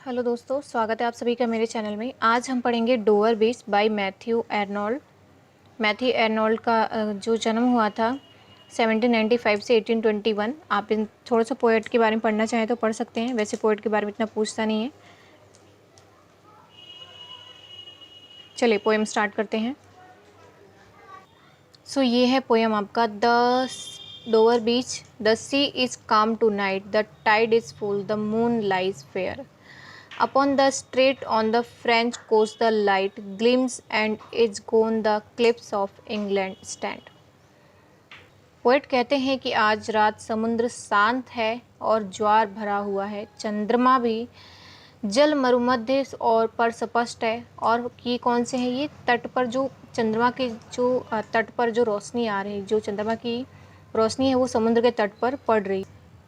Hello दोस्तों, स्वागत है आप सभी का मेरे चैनल में। आज हम पढ़ेंगे डोवर बीच bye Matthew Arnold. Matthew Arnold का जो जन्म हुआ था 1795 से 1821। आप इन थोड़ा सा पोएट के बारे में पढ़ना चाहें तो पढ़ सकते हैं, वैसे पोएट के बारे में इतना पूछता नहीं है। चलिए पोएम स्टार्ट करते हैं। सो ये है पोएम आपका, the Dover beach. The sea is calm tonight, the tide is full, the moon lies fair. Upon the strait on the French coast the light gleams and is gone the cliffs of England stand। Poet कहते हैं कि आज रात समुद्र शांत है और ज्वार भरा हुआ है, चंद्रमा भी जल मरुमध्य और पर स्पष्ट है। और ये कौन से हैं? ये तट पर जो चंद्रमा के जो तट पर जो रोशनी आ रही है, जो चंद्रमा की रोशनी है वो समुद्र के तट पर पड़ रही।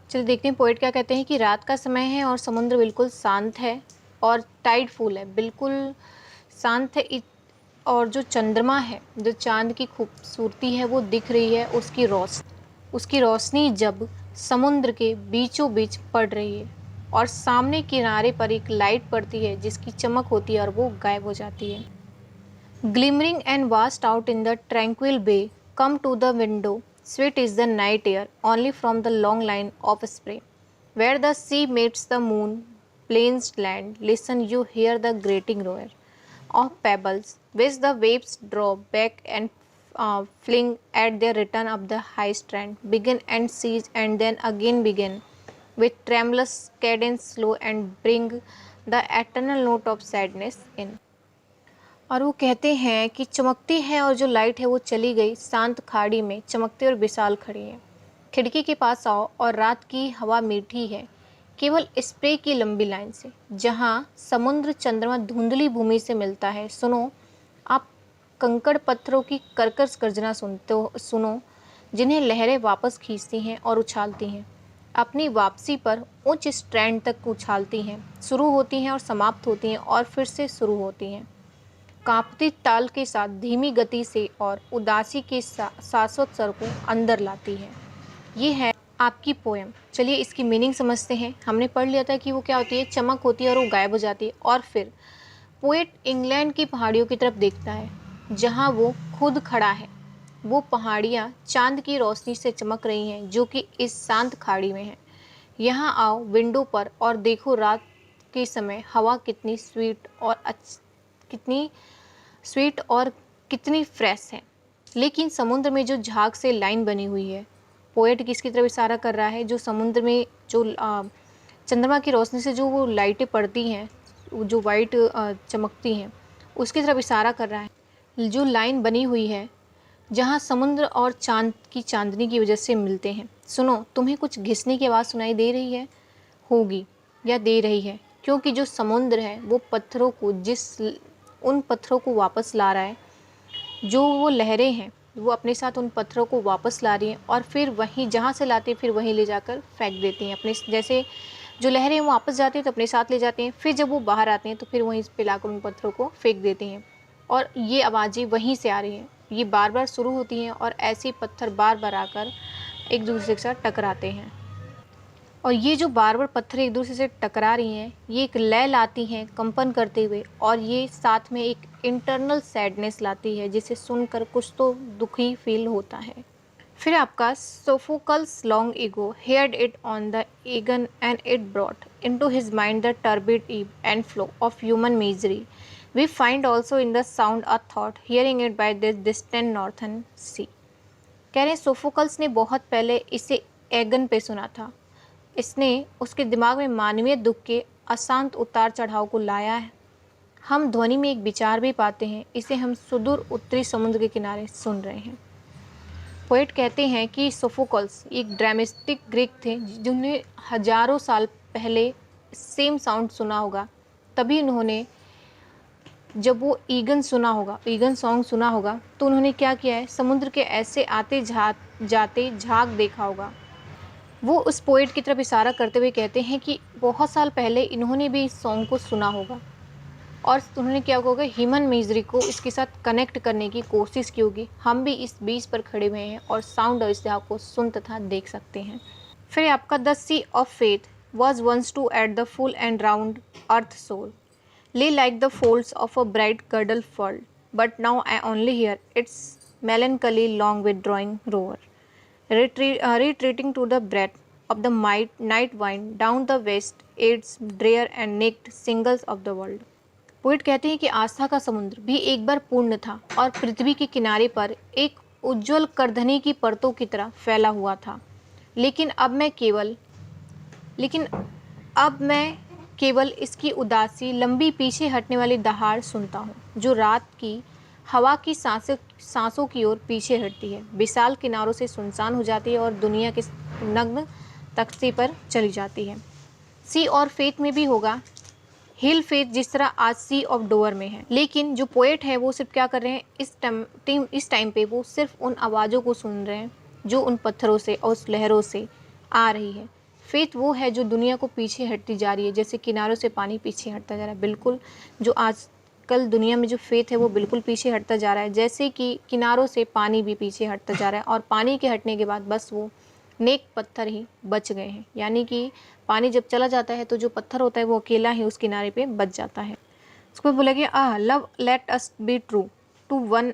चलिए देखते हैं पोएट क्या कहते हैं कि रात का समय है और समुद्र बिल्कुल शांत है और टाइड फुल है, बिल्कुल शांत है। और जो चंद्रमा है, जो चांद की खूबसूरती है वो दिख रही है, उसकी रोशनी जब समुद्र के बीचों बीच पड़ रही है और सामने किनारे पर एक लाइट पड़ती है जिसकी चमक होती है और वो गायब हो जाती है। Glimmering and vast out in the tranquil bay, come to the window, sweet is the night air only from the long line of spray, where the sea meets the moon, plains land, listen you hear the grating roar of pebbles, which the waves draw back and fling at their return up the high strand, begin and cease and then again begin, with tremulous cadence slow and bring the eternal note of sadness in। और वो कहते हैं कि चमकती है और जो light है वो चली गई, शांत खाड़ी में चमकती और विशाल खड़ी है। खिड़की के पास आओ और रात की हवा मीठी है केवल स्प्रे की लंबी लाइन से, जहाँ समुद्र चंद्रमा धुंधली भूमि से मिलता है। सुनो आप कंकड़ पत्थरों की कर्कश गर्जना सुनो, जिन्हें लहरें वापस खींचती हैं और उछालती हैं, अपनी वापसी पर उच्च स्ट्रैंड तक उछालती हैं, शुरू होती हैं और समाप्त होती हैं और फिर से शुरू होती हैं, कांपती ताल के साथ धीमी गति से और उदासी के शाश्वत स्वर को अंदर लाती है। ये है आपकी पोएम। चलिए इसकी मीनिंग समझते हैं। हमने पढ़ लिया था कि वो क्या होती है, चमक होती है और वो गायब हो जाती है। और फिर पोएट इंग्लैंड की पहाड़ियों की तरफ देखता है जहाँ वो खुद खड़ा है। वो पहाड़ियाँ चांद की रोशनी से चमक रही हैं जो कि इस शांत खाड़ी में है। यहाँ आओ विंडो पर और देखो रात के समय हवा कितनी स्वीट और कितनी फ्रेश है। लेकिन समुद्र में जो झाग से लाइन बनी हुई है, पोएट किसकी तरफ इशारा कर रहा है? जो समुद्र में जो चंद्रमा की रोशनी से जो वो लाइटें पड़ती हैं, जो वाइट चमकती हैं, उसकी तरफ इशारा कर रहा है। जो लाइन बनी हुई है जहाँ समुद्र और चांद की चांदनी की वजह से मिलते हैं। सुनो, तुम्हें कुछ घिसने की आवाज़ सुनाई दे रही है होगी या दे रही है, क्योंकि जो समुद्र है वो उन पत्थरों को वापस ला रहा है। जो वो लहरें हैं वो अपने साथ उन पत्थरों को वापस ला रही हैं और फिर वहीं जहाँ से लाती हैं फिर वहीं ले जाकर फेंक देती हैं। अपने जैसे जो लहरें वो वापस जाती हैं तो अपने साथ ले जाती हैं, फिर जब वो बाहर आते हैं तो फिर वहीं पे लाकर उन पत्थरों को फेंक देती हैं। और ये आवाज़ें वहीं से आ रही हैं, ये बार बार शुरू होती हैं और ऐसे पत्थर बार बार आकर एक दूसरे के साथ टकराते हैं। और ये जो बार बार पत्थर एक दूसरे से टकरा रही हैं, ये एक लय लाती हैं कंपन करते हुए, और ये साथ में एक इंटरनल सैडनेस लाती है जिसे सुनकर कुछ तो दुखी फील होता है। फिर आपका Sophocles long ago heard it on the Aegean and it brought into his mind the turbid ebb and flow of human misery. We find also in the sound a thought hearing it by this distant northern sea. कह रहे हैं Sophocles ने बहुत पहले इसे एगन पे सुना था। इसने उसके दिमाग में मानवीय दुख के अशांत उतार चढ़ाव को लाया है। हम ध्वनि में एक विचार भी पाते हैं, इसे हम सुदूर उत्तरी समुद्र के किनारे सुन रहे हैं। पोएट कहते हैं कि सोफोकल्स एक ड्रामेटिक ग्रीक थे जिन्होंने हजारों साल पहले सेम साउंड सुना होगा। तभी उन्होंने जब वो ईगन सॉन्ग सुना होगा तो उन्होंने क्या किया है, समुद्र के ऐसे आते जाते झाग देखा होगा। वो उस पोएट की तरफ इशारा करते हुए कहते हैं कि बहुत साल पहले इन्होंने भी इस सॉन्ग को सुना होगा और उन्होंने क्या होगा, ह्यूमन मिजरी को इसके साथ कनेक्ट करने की कोशिश की होगी। हम भी इस बीच पर खड़े हुए हैं और साउंड और इस को सुन तथा देख सकते हैं। फिर आपका the sea of faith, was once to at the full and round earth shore, lay like the folds of a bright girdle furled, but now I only hear its melancholy long withdrawing roar, retreating to the breath of the night wind down the west, its drear and naked singles of the world. Poet कहते हैं कि आस्था का समुद्र भी एक बार पूर्ण था और पृथ्वी के किनारे पर एक उज्जवल करधनी की परतों की तरह फैला हुआ था, लेकिन अब मैं केवल इसकी उदासी लंबी पीछे हटने वाली दहाड़ सुनता हूँ, जो रात की हवा की सांसों की ओर पीछे हटती है, विशाल किनारों से सुनसान हो जाती है और दुनिया के नग्न तख्ते पर चली जाती है। सी और फेथ में भी होगा, हिल फेथ जिस तरह आज सी ऑफ डोवर में है, लेकिन जो पोएट है वो सिर्फ क्या कर रहे हैं, इस टाइम पे वो सिर्फ उन आवाज़ों को सुन रहे हैं जो उन पत्थरों से और उस लहरों से आ रही है। फेथ वो है जो दुनिया को पीछे हटती जा रही है, जैसे किनारों से पानी पीछे हटता जा रहा है। बिल्कुल जो आजकल दुनिया में जो फेथ है वो बिल्कुल पीछे हटता जा रहा है, जैसे कि किनारों से पानी भी पीछे हटता जा रहा है और पानी के हटने के बाद बस वो नेक पत्थर ही बच गए हैं। यानी कि पानी जब चला जाता है तो जो पत्थर होता है वो अकेला ही उस किनारे पे बच जाता है। उसको बोला कि love let us be true to one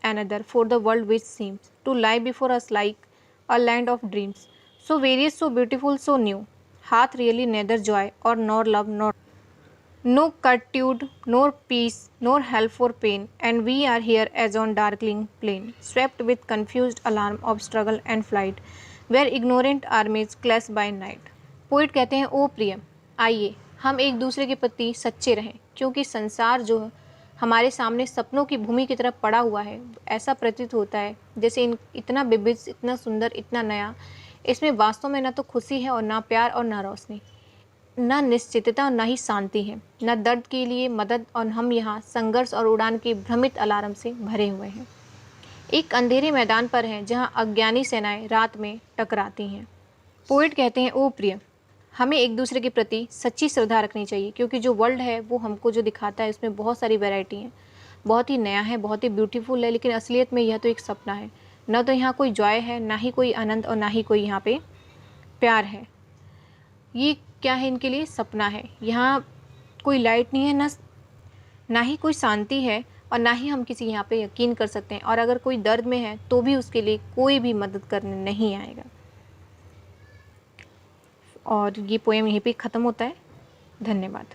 another for the world which seems to lie before us like a land of dreams, so various, so beautiful, so new, hath really neither joy or nor love nor no quietude nor peace nor help for pain, and we are here as on darkling plain, swept with confused alarm of struggle and flight, where ignorant armies clash by night. Poet कहते हैं, ओ प्रिय, आइए हम एक दूसरे के प्रति सच्चे रहें, क्योंकि संसार जो हमारे सामने सपनों की भूमि की तरफ पड़ा हुआ है, ऐसा प्रतीत होता है जैसे इतना विविध, इतना सुंदर, इतना नया, इसमें वास्तव में ना तो खुशी है और ना प्यार और ना रोशनी, ना निश्चितता और ना ही शांति है, ना दर्द के लिए मदद, और हम यहाँ संघर्ष और उड़ान के भ्रमित अलार्म से भरे हुए हैं। एक अंधेरे मैदान पर हैं जहाँ अज्ञानी सेनाएं रात में टकराती हैं। पोइट कहते हैं, ओ प्रिय, हमें एक दूसरे के प्रति सच्ची श्रद्धा रखनी चाहिए, क्योंकि जो वर्ल्ड है वो हमको जो दिखाता है उसमें बहुत सारी वैरायटी है, बहुत ही नया है, बहुत ही ब्यूटीफुल है, लेकिन असलियत में यह तो एक सपना है। न तो यहाँ कोई जॉय है, ना ही कोई आनंद, और ना ही कोई यहाँ पे प्यार है। ये क्या है, इनके लिए सपना है। यहाँ कोई लाइट नहीं है, ना ही कोई शांति है, और ना ही हम किसी यहाँ पे यकीन कर सकते हैं, और अगर कोई दर्द में है तो भी उसके लिए कोई भी मदद करने नहीं आएगा। और ये पोएम यहीं पे ख़त्म होता है। धन्यवाद।